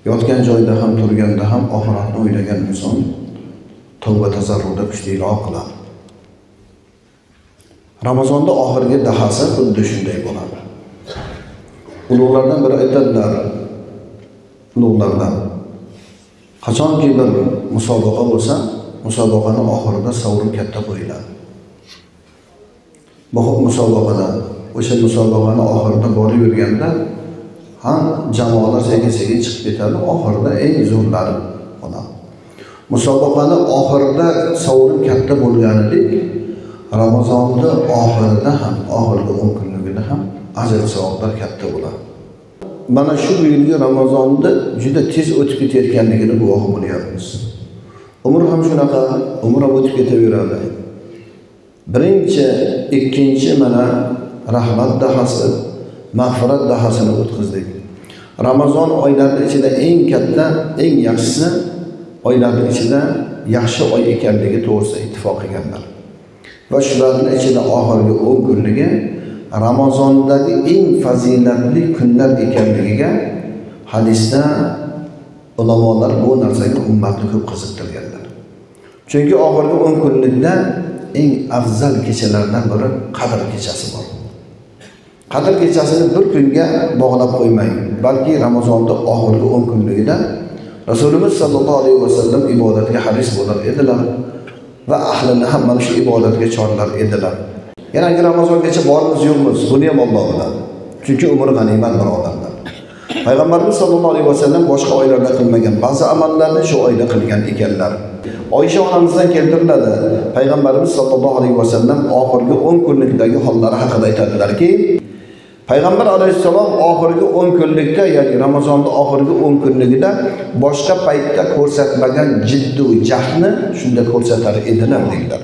Yotgan joyda ham, turganda ham oxiratni o'ylagan inson tavba tazarruda kuchliroq qiladi. Ramazonda oxirgi dahasi xuddi shunday bo'ladi. Ulug'lardan biri aytadilar, ulug'lardan qachonki bir musobaqa bo'lsa, musobaqani oxirida sovrin katta qo'yiladi. Bu musobaqada, o'sha musobaqani oxirida borib yurganda ham jamoalar sekin-sekin chiqib ketadi, oxirida eng zo'rlari qoladi. Musobaqani oxirida sovrin katta bo'lganidek, Ramazonda oxirida ham, oxirgi 10 kunligida ham ajr savoblar katta bo'ladi. Mana shu yilgi Ramazonda juda tez o'tib ketayotganligini guvohi bo'lyapmiz. Umr ham shunaqa, umr ham o'tib ketaveradi. Birinchi, ikkinchi mana rahmat dahasi, mag'firat dahasini o'tkazdik. Ramazon oylari ichida eng katta, eng yaxshisi oylarning ichida yaxshi oy ekanligi to'g'risida ittifoq qilganlar. Va shularning ichida oxirgi 10 kunligi Ramazondagi eng fazilatli kunlar ekanligiga hadisda ulamolar bu narsaga ummatni ko'p qiziqtirganlar. Chunki oxirgi 10 kunlikda eng afzal kechalardan biri Qadr kechasi bor. Qadr kechasini bir kunga bog'lab qo'ymaydi, balki Ramazonda oxirgi 10 kunligida Rasululloh sallallohu alayhi vasallam ibodatga haris bo'lar edilar va ahlini ham mana shu ibodatga chorlar edilar. Yana Ramazongacha bormiz yo'qmiz, buni ham Alloh biladi. Chunki umr g'animat birodarlar. Payg'ambarimiz sallallohu alayhi vasallam boshqa oylarda qilmagan ba'zi amallarni shu oyda qilgan ekanlar. Oysha onamizdan keltiriladi. Payg'ambarimiz sallallohu alayhi vasallam oxirgi 10 kunlikdagi hollari haqida aytadilarki, Payg'ambar alayhissalom oxirgi 10 kunlikda, ya'ni Ramazonda oxirgi 10 kunligida boshqa paytda ko'rsatmagan jiddiy jahdni shunda ko'rsatar edilar dedilar.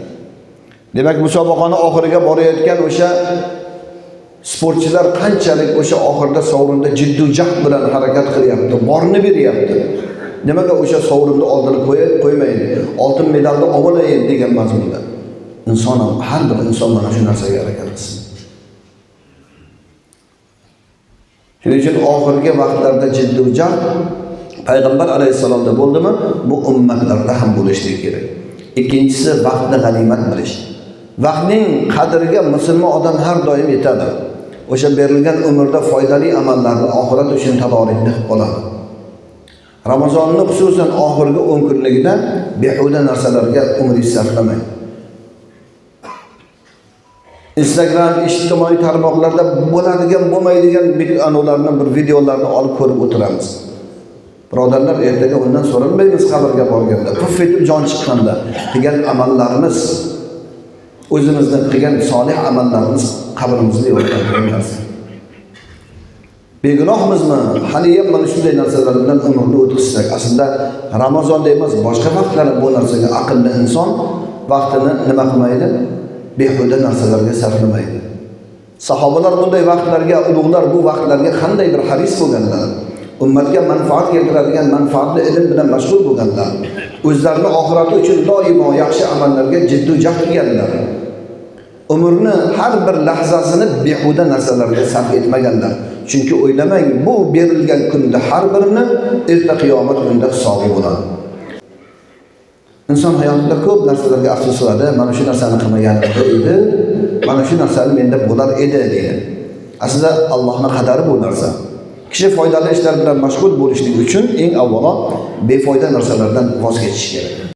Demak, musobaqani oxiriga borayotgan o'sha sportchilar qanchalik o'sha oxirda sovrinda jiddiy jahd bilan harakat qilyapti, borni beryapti. Nimaga o'sha sovrinni oldini qo'ymaydi, oltin medalni olayin degan mazmunda. Inson ham, har bir inson mana shu narsaga harakat qilsin. Shuning uchun oxirgi vaqtlarda jiddiy jahd Payg'ambar alayhissalomda bo'ldimi, bu ummatlarda ham bo'lishi kerak. Ikkinchisi, vaqtni g'animat bilish. Vaqtning qadriga musulmon odam har doim yetadi. O'sha berilgan umrda foydali amallarni oxirat uchun tadorikni qilib qoladi. Ramazonni xususan oxirgi 10 kunligida behuda narsalarga umringizni sarflamang. Instagram, ijtimoiy tarmoqlarda bo'ladigan, bo'lmaydigan bir videolarni olib ko'rib o'tiramiz. Birodarlar, ertaga undan so'ralmaymiz qabrga borganda, puf etib jon chiqqanda qilgan amallarimiz, o'zimizning qilgan solih amallarimiz qabrimizda yo'qolgan. Begunohmizmi? Hali ham mana shunday narsalar bilan umrni o'tkazsak, aslida Ramazonda emas, boshqa vaqtlarda bu narsaga aqlli inson vaqtini nima qilmaydi? Behuda narsalarga sarflamaydi. Sahobalar bunday vaqtlarga, ulug'lar bu vaqtlarga qanday bir haris bo'lganlar. Ummatga manfaat keltiradigan manfaatli ilm bilan mashg'ul bo'lganlar. O'zlarini oxirati uchun doimo yaxshi amallarga jiddiy jahd qilganlar. Umrni har bir lahzasini behuda narsalarga sarf etmaganlar. Chunki o'ylamang, bu berilgan kunda har birini erta qiyomat kunida hisobi bo'ladi. Inson hayotida ko'p narsalarga afsus qiladi. Mana shu narsani qilmaganim edi, mana shu narsani menda bo'lar edi deydi. Aslida Allohning qadari bu narsa. Kishi foydali ishlar bilan mashg'ul bo'lishlik uchun eng avvalo befoyda narsalardan voz kechish kerak.